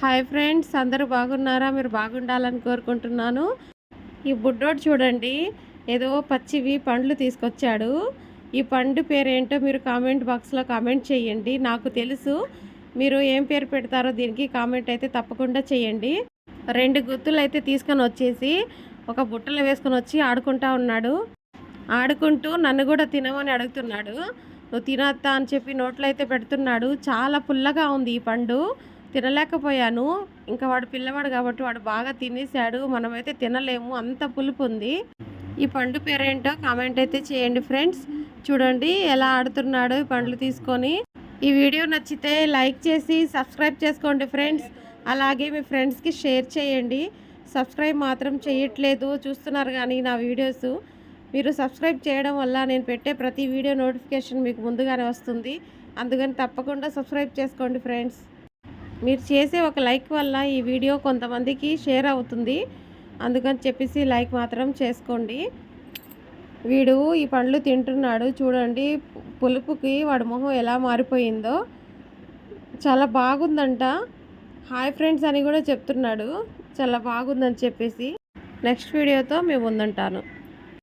Hi friends, అందరూ బాగున్నారా? మీరు బాగుండాలని కోరుకుంటున్నాను. ఈ బుడ్డోడు చూడండి, ఏదో పచ్చివి పండ్లు తీసుకొచ్చాడు. ఈ పండు పేరేంటో మీరు కామెంట్ బాక్స్లో కామెంట్ చేయండి. నాకు తెలుసు, మీరు ఏం పేరు పెడతారో దీనికి కామెంట్ అయితే తప్పకుండా చేయండి. 2 గుత్తులు అయితే తీసుకొని వచ్చేసి ఒక బుట్టలో వేసుకొని వచ్చి ఆడుకుంటా ఉన్నాడు. ఆడుకుంటూ నన్ను కూడా తినమని అడుగుతున్నాడు. నువ్వు తినొద్దా అని చెప్పి నోట్లో అయితే పెడుతున్నాడు. చాలా పుల్లగా ఉంది ఈ పండు, తినలేకపోయాను. ఇంకా వాడు పిల్లవాడు కాబట్టి వాడు బాగా తినేసాడు. మనమైతే తినలేము, అంత పులుపు ఉంది. ఈ పండు పేరేంటో కామెంట్ అయితే చేయండి ఫ్రెండ్స్. చూడండి ఎలా ఆడుతున్నాడు ఈ పండ్లు తీసుకొని. ఈ వీడియో నచ్చితే లైక్ చేసి సబ్స్క్రైబ్ చేసుకోండి ఫ్రెండ్స్. అలాగే మీ ఫ్రెండ్స్కి షేర్ చేయండి. సబ్స్క్రైబ్ మాత్రం చేయట్లేదు, చూస్తున్నారు కానీ నా వీడియోస్. మీరు సబ్స్క్రైబ్ చేయడం వల్ల నేను పెట్టే ప్రతి వీడియో నోటిఫికేషన్ మీకు ముందుగానే వస్తుంది. అందుకని తప్పకుండా సబ్స్క్రైబ్ చేసుకోండి ఫ్రెండ్స్. మీరు చేసే ఒక లైక్ వల్ల ఈ వీడియో కొంతమందికి షేర్ అవుతుంది. అందుకని చెప్పేసి లైక్ మాత్రం చేసుకోండి. వీడు ఈ పండ్లు తింటున్నాడు. చూడండి పులుపుకి వాడి మొహం ఎలా మారిపోయిందో. చాలా బాగుందంట. హాయ్ ఫ్రెండ్స్ అని కూడా చెప్తున్నాడు. చాలా బాగుందని చెప్పేసి. నెక్స్ట్ వీడియోతో మేము ముందుంటాను.